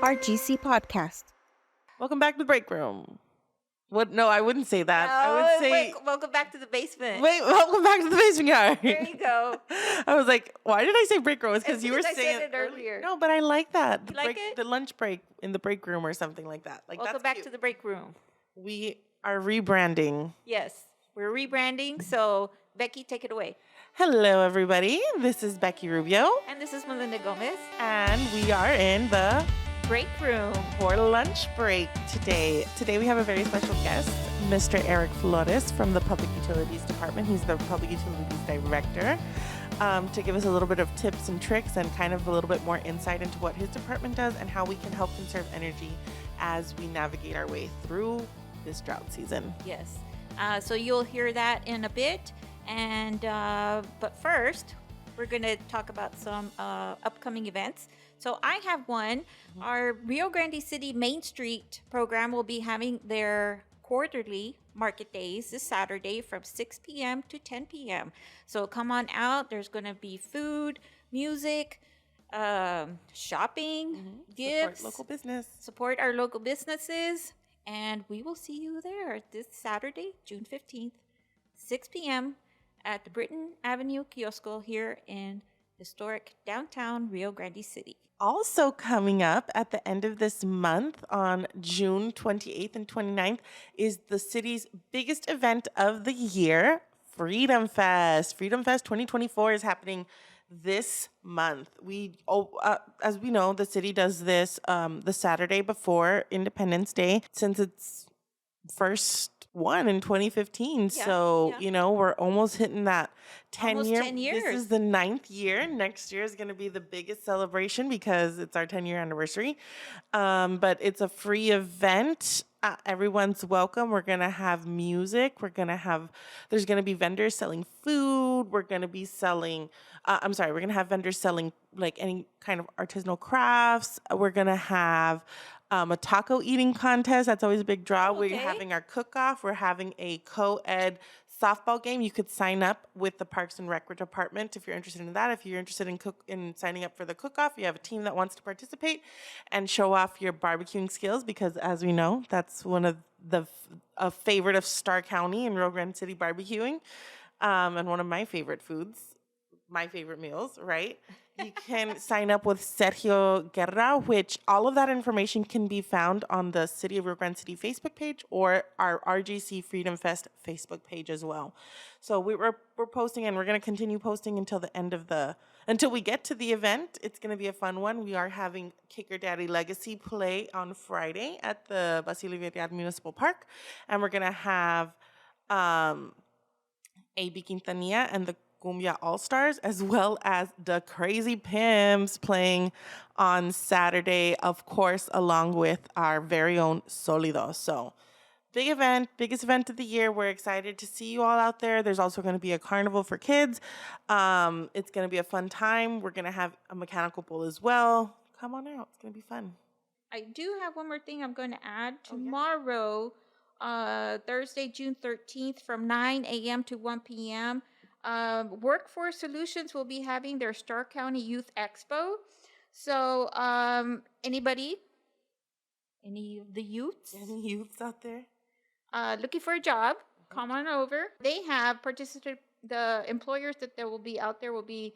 RGC Podcast. Welcome back to the break room. What? No, I wouldn't say that. I No, would say, welcome back to the basement. wait, welcome back to the basement yard. There you go. I was like, why did I say break room? It's because you were because I saying said it earlier. No, but I like that. The You like it? The lunch break in the break room or something like that. Like Welcome that's back cute. to the break room. We are rebranding. Yes, we're rebranding. So, Becky, take it away. Hello, everybody. This is Becky Rubio, And this is Melinda Gomez. and we are in the Break room. for lunch break today. Today we have a very special guest, Mr. Eric Flores from the Public Utilities Department. He's the Public Utilities Director, to give us a little bit of tips and tricks and kind of a little bit more insight into what his department does and how we can help conserve energy as we navigate our way through this drought season. Yes. So you'll hear that in a bit. And but first, we're going to talk about some upcoming events. So I have one. Our Rio Grande City Main Street program will be having their quarterly market days this Saturday from 6 p.m. to 10 p.m. So come on out. There's going to be food, music, shopping, gifts. Support local business. Support our local businesses. And we will see you there this Saturday, June 15th, 6 p.m. at the Britton Avenue Kiosco here in historic downtown Rio Grande City. Also coming up at the end of this month on June 28th and 29th is the city's biggest event of the year, Freedom Fest. Freedom Fest 2024 is happening this month. As we know, the city does this the Saturday before Independence Day since it's first one in 2015. We're almost hitting that 10 Almost year. 10 years. This is the 9th year. Next year is going to be the biggest celebration because it's our 10-year anniversary. But it's a free event. Everyone's welcome. We're going to have music. There's going to be vendors selling food. We're going to be selling, we're going to have vendors selling like any kind of artisanal crafts. We're going to have a taco eating contest. That's always a big draw. Okay. We're having our cook-off. We're having a co-ed softball game. You could sign up with the Parks and Rec Department if you're interested in that. If you're interested in signing up for the cook-off, you have a team that wants to participate and show off your barbecuing skills because, as we know, that's one of a favorite of Starr County and Rio Grande City barbecuing, and one of my favorite foods. My favorite meals, right? You can sign up with Sergio Guerra, which all of that information can be found on the City of Rio Grande City Facebook page or our RGC Freedom Fest Facebook page as well. So we're posting, and we're going to continue posting until we get to the event. It's going to be a fun one. We are having Kicker Daddy Legacy play on Friday at the Basilio Villar Municipal Park, and we're going to have A.B. Quintanilla and the Cumbia All-Stars, as well as the Crazy Pimps playing on Saturday, of course, along with our very own Solido. So, big event, biggest event of the year. We're excited to see you all out there. There's also going to be a carnival for kids. It's going to be a fun time. We're going to have a mechanical bull as well. Come on out. It's going to be fun. I do have one more thing I'm going to add. Tomorrow, Thursday, June 13th, from 9 a.m. to 1 p.m., Workforce Solutions will be having their Starr County Youth Expo. So, any of the youths? Any youths out there? Looking for a job, come on over. They have the employers that there will be out there will be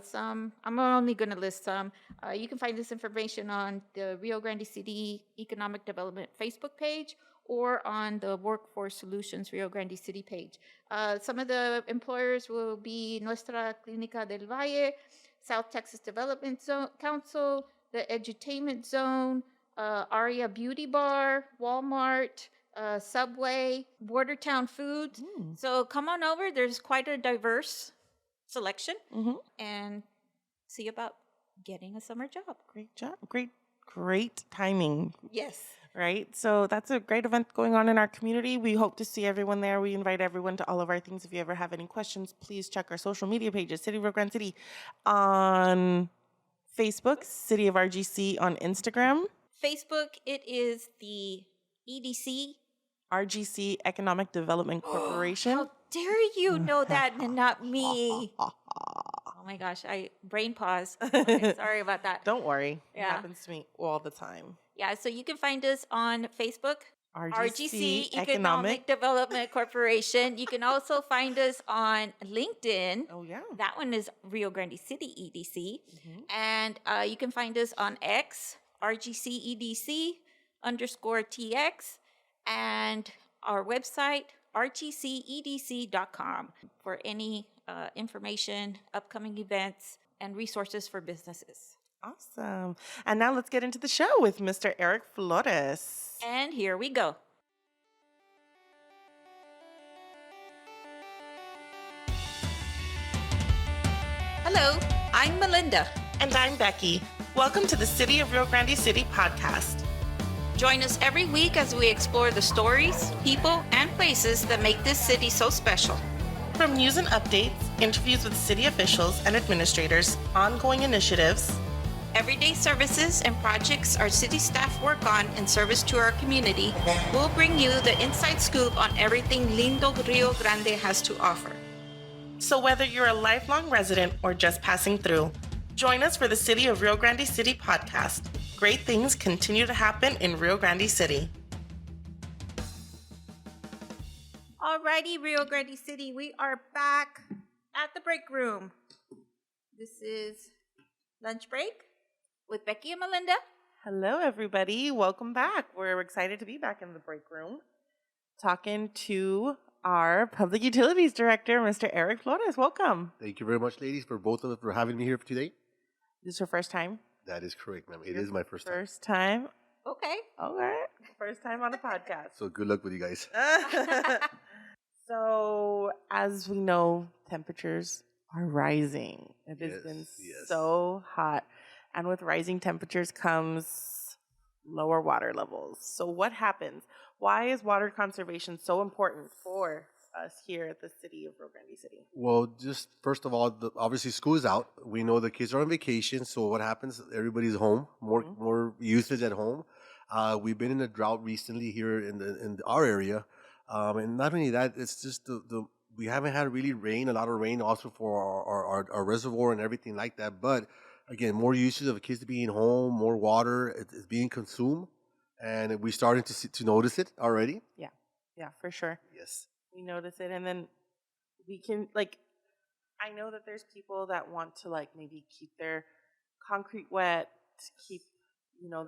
some. I'm only going to list some. You can find this information on the Rio Grande City Economic Development Facebook page or on the Workforce Solutions Rio Grande City page. Some of the employers will be Nuestra Clínica del Valle, South Texas Development Council, the Edutainment Zone, Aria Beauty Bar, Walmart, Subway, Bordertown Foods. So come on over. There's quite a diverse selection, and see about getting a summer job. Great job. Great timing. Yes. Right? So that's a great event going on in our community. We hope to see everyone there. We invite everyone to all of our things. If you ever have any questions, please check our social media pages, City of Rio Grande City on Facebook, City of RGC on Instagram. Facebook, it is the EDC. RGC Economic Development Corporation. How dare you know that and not me? my gosh, I brain pause. Okay, sorry about that. Don't worry. It Yeah. happens to me all the time. Yeah, so you can find us on Facebook, RGC Economic Development Corporation. You can also find us on LinkedIn. Oh, yeah. That one is Rio Grande City EDC. Mhm. And you can find us on X, RGCEDC_TX, and our website, rgcedc.com, for any information, upcoming events, and resources for businesses. Awesome. And now let's get into the show with Mr. Eric Flores. And here we go. Hello, I'm Melinda. And I'm Becky. Welcome to the City of Rio Grande City podcast. Join us every week as we explore the stories, people, and places that make this city so special. From news and updates, interviews with city officials and administrators, ongoing initiatives, Everyday services and projects our city staff work on in service to our community, we'll bring you the inside scoop on everything Lindo Rio Grande has to offer. so whether you're a lifelong resident or just passing through, join us for the City of Rio Grande City podcast. Great things continue to happen in Rio Grande City. Alrighty, Rio Grande City, we are back at the break room. This is lunch break with Becky and Melinda. Hello, everybody. Welcome back. We're excited to be back in the break room talking to our Public Utilities Director, Mr. Eric Flores. Welcome. Thank you very much, ladies, for both of us for having me here for today. This is your first time? That is correct, ma'am. It is my first time. First time. Okay. Okay. First time on the podcast. So good luck with you guys. So, as we know, temperatures are rising. It has been so hot. And with rising temperatures comes lower water levels. So what happens? Why is water conservation so important for us here at the city of Rio Grande City? Well, just first of all, obviously school is out. We know the kids are on vacation. So what happens? Everybody's home. More usage at home. We've been in a drought recently here in our area. And not only that, it's just we haven't had really rain, a lot of rain also for our reservoir and everything like that. But again, more usage of kids being home, more water is being consumed, and we're starting to notice it already. Yeah, for sure. Yes. We notice it, and then we can, I know that there's people that want to, maybe keep their concrete wet, keep,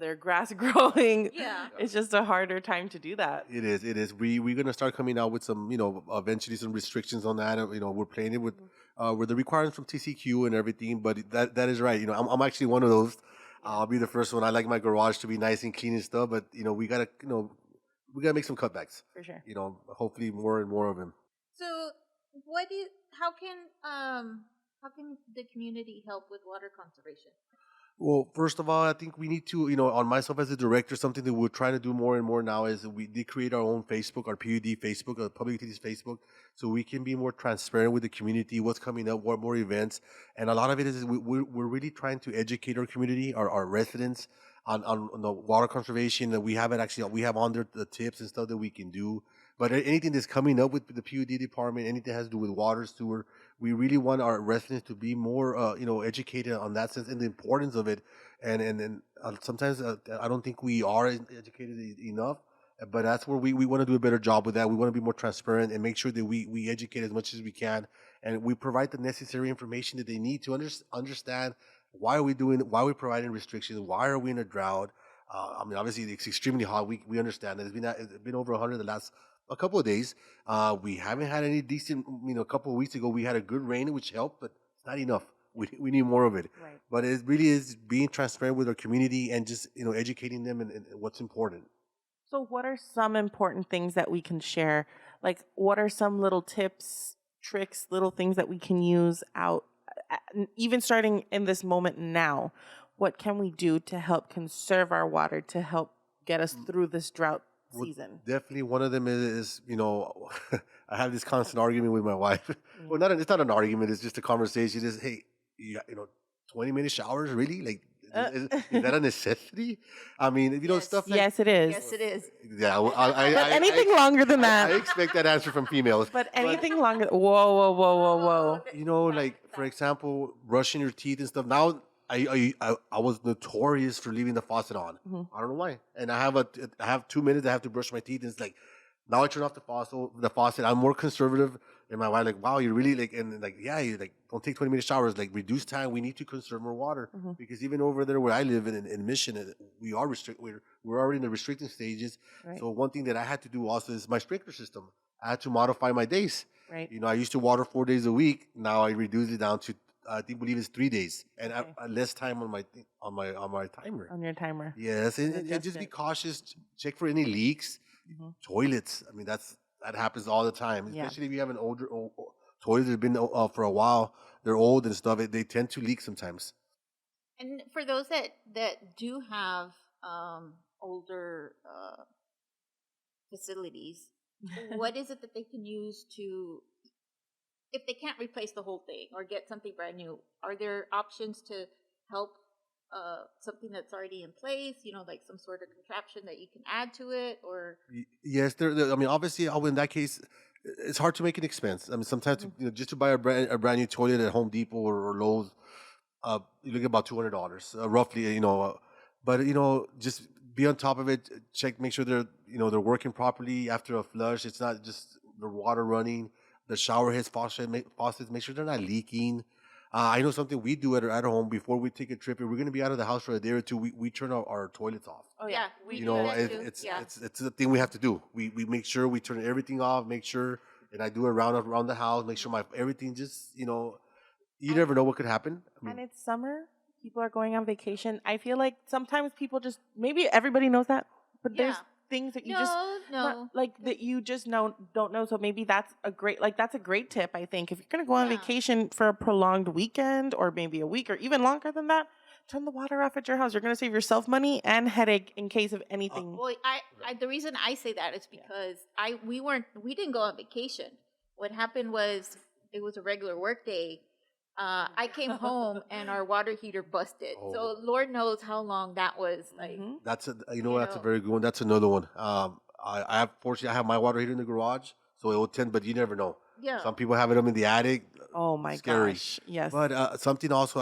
their grass growing. Yeah. It's just a harder time to do that. It is. We're gonna start coming out with some, eventually some restrictions on that. We're playing it with the requirements from TCQ and everything. But that is right. I'm actually one of those. I'll be the first one. I like my garage to be nice and clean and stuff. But we gotta make some cutbacks. For sure. Hopefully more and more of them. So, how can the community help with water conservation? Well, first of all, I think we need to, on myself as a director, something that we're trying to do more and more now is we did create our own Facebook, our PUD Facebook, our Public Utilities Facebook, so we can be more transparent with the community, what's coming up, what more events. And a lot of it is we're really trying to educate our community, our residents on the water conservation. And we have on there the tips and stuff that we can do. But anything that's coming up with the PUD department, anything that has to do with water, sewer, we really want our residents to be more, educated on that sense and the importance of it. And sometimes I don't think we are educated enough. But that's where we want to do a better job with that. We want to be more transparent and make sure that we educate as much as we can, and we provide the necessary information that they need to understand why we're providing restrictions, why are we in a drought. Obviously it's extremely hot. We understand that it's been over 100 the last a couple of days. We haven't had any decent, a couple of weeks ago we had a good rain, which helped, but it's not enough. We need more of it. Right. But it really is being transparent with our community and just, educating them and what's important. So what are some important things that we can share? What are some little tips, tricks, little things that we can use out, even starting in this moment now? What can we do to help conserve our water, to help get us through this drought season? Definitely one of them is I have this constant argument with my wife. Well, it's not an argument. It's just a conversation. It's, hey, 20-minute showers, really? Is that a necessity? Yes. Stuff like... Yes, it is. Yes, it is. Yeah, well, But anything longer than that. I expect that answer from females. But anything longer... Whoa. for example, brushing your teeth and stuff. Now, I was notorious for leaving the faucet on. I don't know why. And I have 2 minutes. I have to brush my teeth, and it's like now I turn off the faucet. The faucet. I'm more conservative. And my wife like, wow, you really like, and like, yeah, you like don't take 20-minute showers. Like reduce time. We need to conserve more water because even over there where I live in Mission, we are we're already in the restricting stages. Right. So one thing that I had to do also is my sprinkler system. I had to modify my days. Right. You know, I used to water 4 days a week. Now I reduced it down to believe it's 3 days and Okay. less time on my timer. On your timer. Yes, and Adjust just be it. cautious. Check for any leaks. Toilets. I mean, that happens all the time, Yeah. especially if you have an older toilet that's been for a while. They're old and stuff. They tend to leak sometimes. And for those that do have older facilities, what is it that they can use to, if they can't replace the whole thing or get something brand new? Are there options to help something that's already in place? You know, like some sort of contraption that you can add to it, or Yes, I mean, obviously, in that case, it's hard to make an expense. I mean, sometimes just to buy a brand new toilet at Home Depot or Lowe's, you look at about $200, roughly. But just be on top of it. Check, make sure they're working properly after a flush. It's not just the water running. The shower heads, faucets, make sure they're not leaking. I know something we do at home before we take a trip. If we're going to be out of the house for a day or two, we turn our toilets off. Oh yeah, yeah. we You do know, that too. it's the thing we have to do. We make sure we turn everything off. Make sure, and I do it around the house. Make sure my everything just you never know what could happen. I mean, And it's summer. People are going on vacation. I feel like sometimes people just, maybe everybody knows that, but there's Yeah. things that you No, just no. like that you just don't know. So maybe that's a great tip. I think if you're gonna go on Yeah. vacation for a prolonged weekend or maybe a week or even longer than that, turn the water off at your house. You're gonna save yourself money and headache in case of anything. Well, I the reason I say that is because we didn't go on vacation. What happened was it was a regular work day. I came home and our water heater busted. So Oh. Lord knows how long that was. Like, that's a You that's a know. very good one. That's another one. I have my water heater in the garage, so it will tend. But you never know. yeah, Some people have it up in the attic. Oh my Scary. gosh. Yes. But something also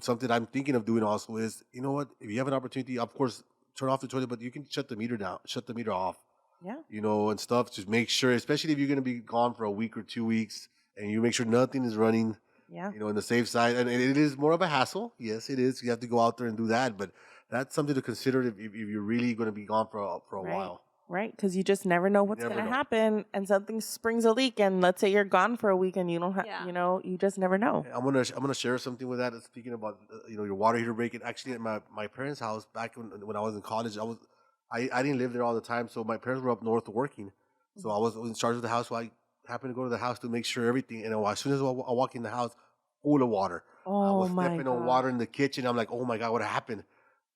something I'm thinking of doing also is, what, if you have an opportunity, of course, turn off the toilet, but you can shut the meter down, shut the meter off, Yeah. and stuff. Just make sure, especially if you're going to be gone for a week or 2 weeks, and you make sure nothing is running, Yeah. in the safe side. And it is more of a hassle. Yes, it is. You have to go out there and do that, but that's something to consider if you're really going to be gone for a Right. while. Right, because you just never know what's never going to know. happen, and something springs a leak, and let's say you're gone for a week, and you don't have, Yeah. you just never know. I'm gonna share something with that. Speaking about your water heater breaking. Actually, at my parents' house back when I was in college, I didn't live there all the time, so my parents were up north working. So I was in charge of the house. So I happened to go to the house to make sure everything. And as soon as I walk in the house, full of water. I Oh was my stepping on god. water in the kitchen. I'm like, oh my god, what happened?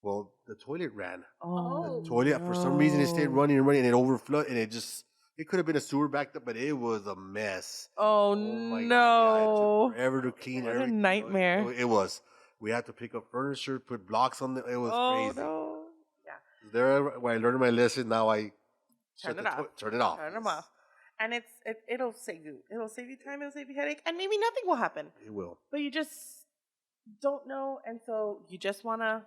Well, the toilet ran. Oh, Toilet for some reason it stayed no. running and running, and it overflowed, and it could have been a sewer backed up, but it was a mess. Oh Oh my god! Yeah, it no. took forever to clean What a everything. nightmare. It was. We had to pick up furniture, put blocks on it. It was Oh crazy. no. Yeah. There, when I learned my lesson, now I Turn it off. turn it off. Turn them Yes, off. And it'll save you. It'll save you time. It'll save you headache, and maybe nothing will happen. it will. But you just don't know, and so you just wanna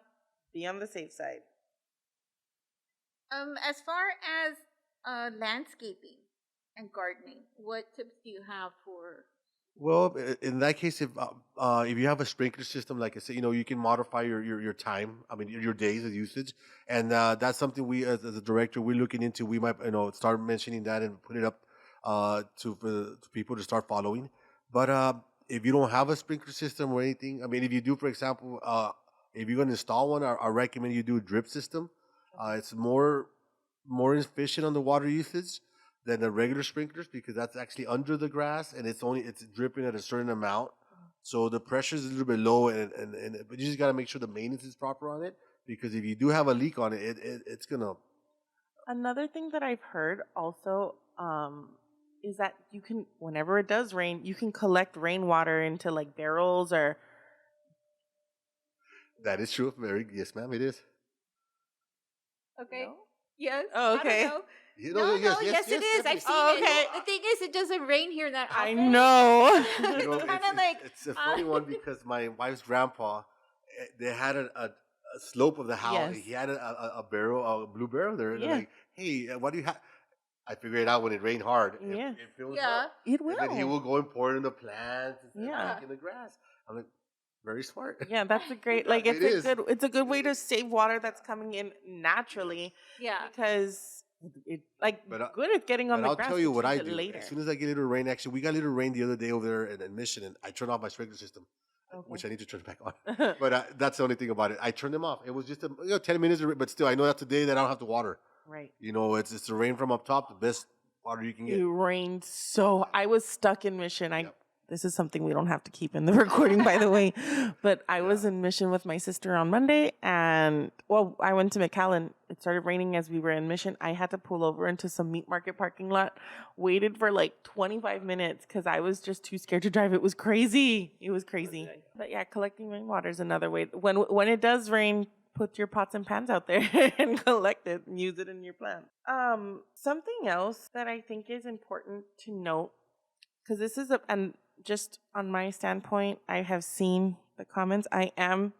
be on the safe side. as far as landscaping and gardening, what tips do you have for? Well, in that case, if you have a sprinkler system, like I said, you can modify your time. I mean, your days of usage, and that's something we, as a director, we're looking into. We might, start mentioning that and put it up to people to start following. But if you don't have a sprinkler system or anything, I mean, if you do, for example, if you're going to install one, I recommend you do a drip system. It's more efficient on the water usage than the regular sprinklers because that's actually under the grass and it's dripping at a certain amount. So the pressure is a little bit low, but you just got to make sure the maintenance is proper on it because if you do have a leak on it, it's gonna. Another thing that I've heard also is that you can, whenever it does rain, you can collect rainwater into like barrels or. That is true. Very yes, ma'am. It is. Okay. No? Yes. Oh, okay. I don't know. You No, yes, no, yes, yes, it yes, is. definitely. I've seen Oh, it. okay. The thing is, it doesn't rain here that I often. know. You know, It's kind of like it's a funny one because my wife's grandpa, they had a slope of the house. Yes. He had a barrel, a blue barrel there. And they're Yeah. like, hey, what do you have? I figured it out when it rained hard. Yeah. It fills yeah. up. It And then he will. will go and pour it in the plants and Yeah. like in the grass. I'm like, very smart. Yeah, that's a great like It is. it's a good way to save water that's coming in naturally Yeah. because it like But, good at getting on But the I'll grass. tell you but what use I it do. later. As soon as I get a little rain, actually, we got a little rain the other day over there in Mission, and I turned off my sprinkler system, which I need to turn back on. But that's the only thing about it. I turned them off. It was just 10 minutes, but still, I know that's a day that I don't have to water. Right. You know, it's the rain from up top, the best water you can get. It rained so I was stuck in Mission. Yep. This is something we don't have to keep in the recording, by the way. But I was in Mission with my sister on Monday, and I went to McAllen. It started raining as we were in Mission. I had to pull over into some meat market parking lot, waited for like 25 minutes because I was just too scared to drive. It was crazy. It was crazy. But yeah, collecting rainwater is another way. When it does rain, put your pots and pans out there and collect it and use it in your plant. Something else that I think is important to note, because this is and just on my standpoint, I have seen the comments. I'm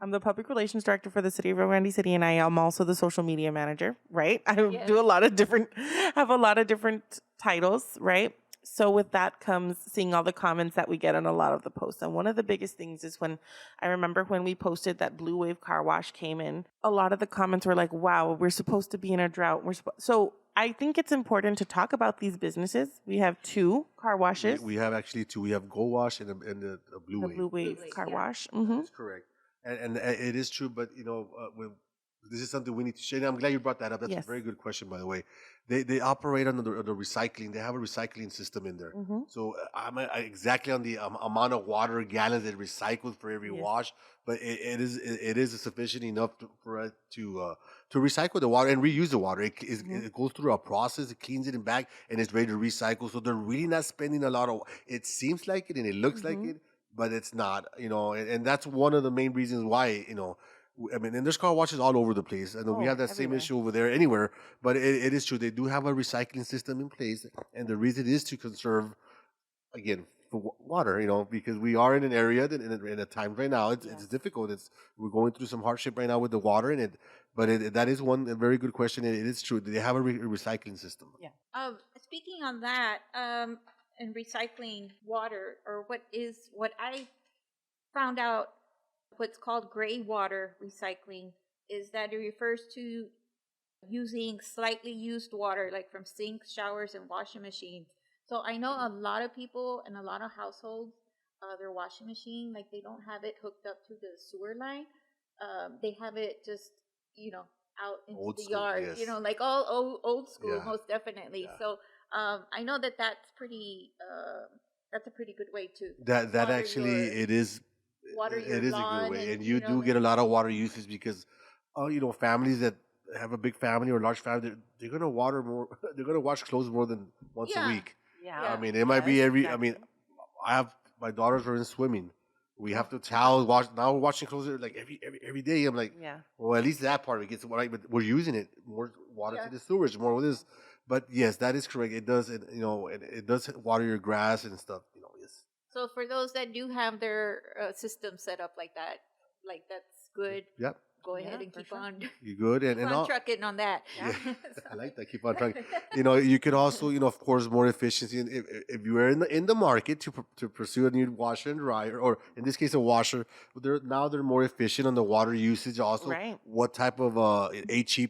the public relations director for the city of Rio Grande City, and I am also the social media manager, right? I Yes. do have a lot of different titles, right? So with that comes seeing all the comments that we get on a lot of the posts. And one of the biggest things is when we posted that Blue Wave car wash came in, a lot of the comments were like, wow, we're supposed to be in a drought. So I think it's important to talk about these businesses. We have 2 car washes. We have actually 2. We have Go Wash and the Blue The Wave. Blue Wave car yeah. wash. Mm-hmm. That's correct. And it is true, but this is something we need to share. And I'm glad you brought that up. That's Yes. a very good question, by the way. They operate on the recycling. They have a recycling system in there. Mm-hmm. So I'm exactly on the amount of water gallons that recycled for every Yes. wash, but it is sufficient enough for us to recycle the water and reuse the water. It goes through a process, it cleans it and back, and it's ready to recycle. So they're really not spending a lot of. It seems like it and it looks like it, but it's not. And that's one of the main reasons why. I mean, and there's car washes all over the place. I know we have that same everywhere. issue over there anywhere, but it is true. They do have a recycling system in place, and the reason is to conserve, again, for water. Because we are in an area that in a time right now it's difficult. We're going through some hardship right now with the water, that is a very good question. It is true. They have a recycling system. Yeah. Speaking on that, and recycling water, or what I found out, what's called gray water recycling, is that it refers to using slightly used water, like from sinks, showers, and washing machines. So I know a lot of people and a lot of households, their washing machine, like they don't have it hooked up to the sewer line. They have it just, out into Old the school, yard, yes. like all old school, Yeah. most definitely. Yeah. So I know that's pretty. That's a pretty good way to That water actually your- it is. water your It is a lawn good way, and, and you do get a lot of water usage because, families that have a big family or large family, they're gonna water more. They're gonna wash clothes more than once a Yeah. week. Yeah. Yeah. I mean, it might be Yes, every. I mean, exactly. I have my daughters are in swimming. We have to towel wash. Now we're washing clothes like every day. I'm like, Yeah. well, at least that part of it gets right, but we're using it more water Yeah. to the sewage, more with this. But yes, that is correct. It does, it does water your grass and stuff. Yes. So for those that do have their system set up like that, that's good. Yep. Go Yeah, ahead and for keep sure. on, You good keep on all. trucking on that. Yeah, I like that. Keep on trying. You can also, of course, more efficiency. And if you are in the market to pursue a new washer and dryer, or in this case, a washer, they're more efficient on the water usage. Also, Right. what type of HE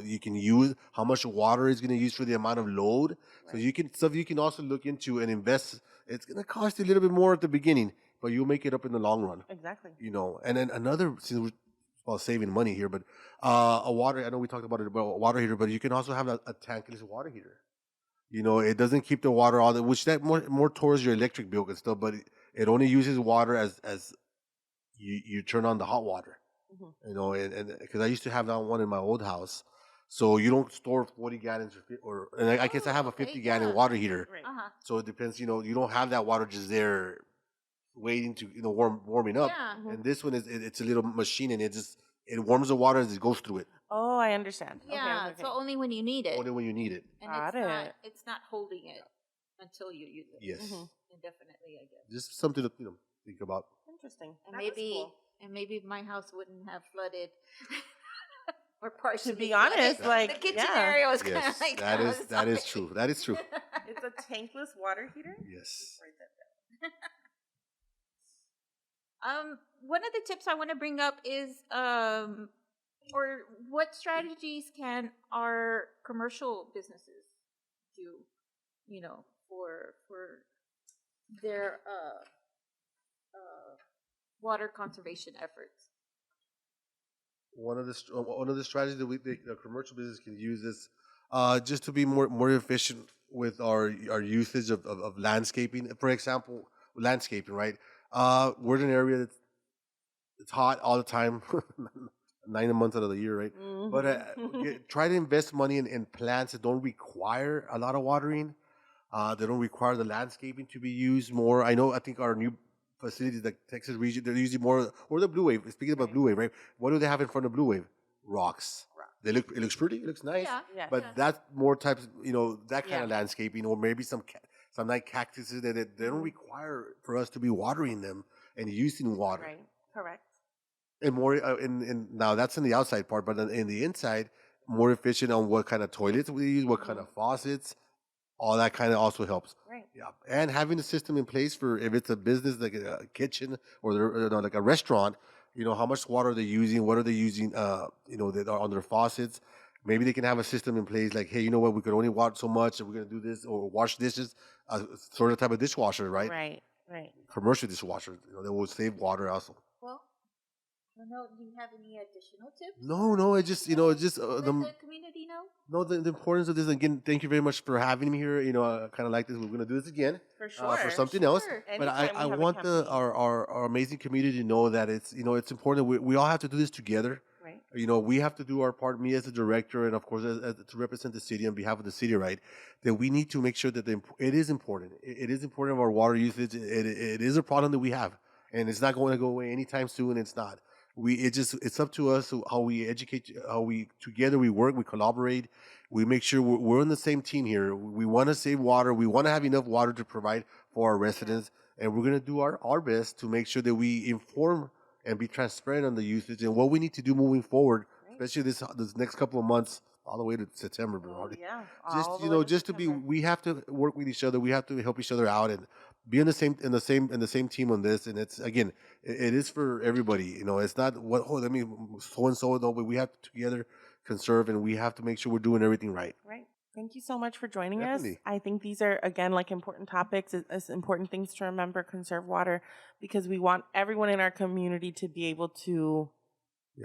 you can use, how much water is going to use for the amount of load. So you can also look into and invest. It's going to cost you a little bit more at the beginning, but you'll make it up in the long run. Exactly. And then another, since we're about saving money here, but a water, I know we talked about it, about a water heater, but you can also have a tankless water heater. It doesn't keep the water all which that more towards your electric bill and stuff, but it only uses water as you turn on the hot water. And because I used to have that one in my old house, so you don't store 40 gallons and I guess I have a Okay, 50-gallon yeah. water heater. Right. Uh-huh. So it depends, you don't have that water just there waiting to, warming up. Yeah. And this one it's a little machine, and it warms the water as it goes through it. Oh, I understand. Yeah, Okay. so only when you need it. Only when you need it. And Got it. it's not holding it until you use it. Yes. Indefinitely, I guess. Just something to think about. Interesting. And maybe my house wouldn't have flooded. Or partially. To be honest, the kitchen area was kind of Yes, like that is true. That is true. It's a tankless water heater. Yes. Write that down. One of the tips I want to bring up is, or what strategies can our commercial businesses do, for their water conservation efforts? One of the strategies that the commercial business can use is just to be more efficient with our usage of landscaping. For example, landscaping, right? We're in an area that's it's hot all the time, 9 months out of the year, right? But try to invest money in plants that don't require a lot of watering. They don't require the landscaping to be used more. I think our new facilities, like Texas region, they're using more, or the Blue Wave. Speaking about Blue Wave, right? What do they have in front of Blue Wave? Rocks. It looks pretty. It looks nice. Yeah. But that's more types, that kind of landscaping, or maybe some like cactuses that they don't require for us to be watering them and using water. Right. Correct. And more, in now that's in the outside part, but in the inside, more efficient on what kind of toilets we use, what kind of faucets, all that kind of also helps. Right. Yeah, and having a system in place for if it's a business like a kitchen or like a restaurant, how much water they're using, what are they using, that are on their faucets. Maybe they can have a system in place like, hey, you know what, we could only water so much, and we're gonna do this, or wash dishes, sort of type of dishwasher, right? Right. Commercial dishwasher, that will save water also. Well, I don't know. Do you have any additional tips? No, it just, Let the community know. No, the importance of this, again, thank you very much for having me here. I kind of like this. We're going to do this again. For sure. For something else. But Anytime I we have a want campaign. our amazing community to know that it's important. We all have to do this together. Right. We have to do our part, me as a director, and of course, to represent the city on behalf of the city, right? That we need to make sure that it is important. It is important of our water usage. It is a problem that we have. And it's not going to go away anytime soon. It's not. It's up to us how we educate, how we together we work, we collaborate, we make sure we're on the same team here. We want to save water, we want to have enough water to provide for our residents, and we're going to do our best to make sure that we inform and be transparent on the usage and what we need to do moving forward, especially this next couple of months, all the way to September, already. Yeah. We have to work with each other. We have to help each other out and be in the same team on this. And it's, again, it is for everybody. It's not so and so. No, but we have to together conserve, and we have to make sure we're doing everything right. Right. Thank you so much for joining Definitely. us. I think these are, again, like important topics, it's important things to remember, conserve water, because we want everyone in our community to be able to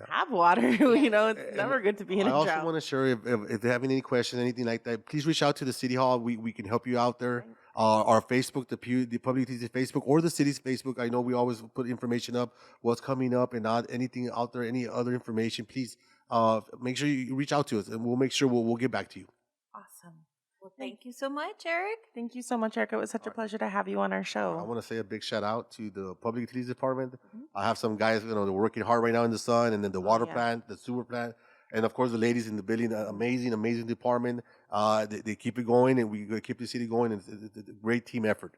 have water. It's never good to be in a drought. I also want to share, if they have any questions, anything like that, please reach out to the City Hall. We can help you out there. Right. Our Facebook, the Public Utilities Facebook, or the city's Facebook. I know we always put information up, what's coming up, and not anything out there, any other information. Please make sure you reach out to us, and we'll make sure we'll get back to you. Awesome. Well, thank you so much, Eric. Thank you so much, Erica. It was such a pleasure to have you on our show. I want to say a big shout out to the Public Utilities Department. I have some guys, they're working hard right now in the sun, and then the water plant, the sewer plant, and of course the ladies in the building. Amazing department. They keep it going, and we keep the city going. It's a great team effort.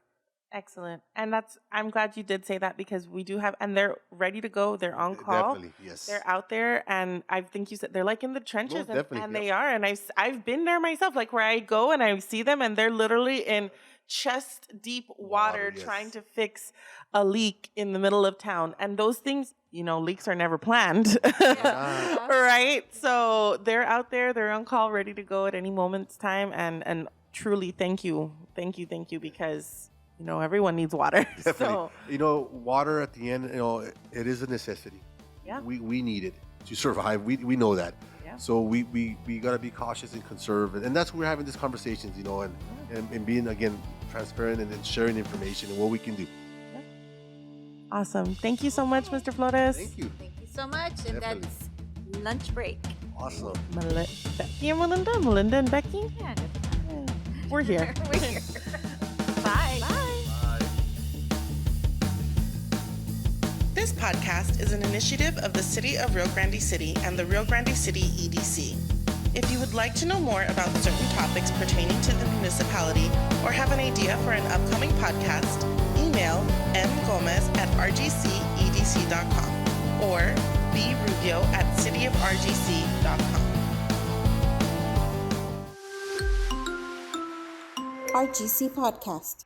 Excellent. And I'm glad you did say that, because we do have, and they're ready to go. They're on call. Definitely, yes. They're out there, and I think you said they're like in the trenches, and they yep. are. And I've been there myself, like where I go and I see them, and they're literally in chest deep water yes. trying to fix a leak in the middle of town. And those things, leaks are never planned, right? So they're out there, they're on call, ready to go at any moment's time. And truly, thank you, because everyone needs water. Definitely. So, water at the end, it is a necessity. Yeah. We need it to survive. We know that. Yeah. So we got to be cautious and conserve. And that's why we're having these conversations, and being, again, transparent and then sharing information and what we can do. Yeah. Awesome. Thank you so much, Mr. Flores. Thank you. Thank you so much. And Definitely. that's lunch break. Awesome. Becky and Melinda and Becky. Yeah, We're here. we're here. Bye. Bye. Bye. This podcast is an initiative of the City of Rio Grande City and the Rio Grande City EDC. If you would like to know more about certain topics pertaining to the municipality or have an idea for an upcoming podcast, email mgomez@rgcedc.com or brubio@cityofrgc.com. RGC Podcast.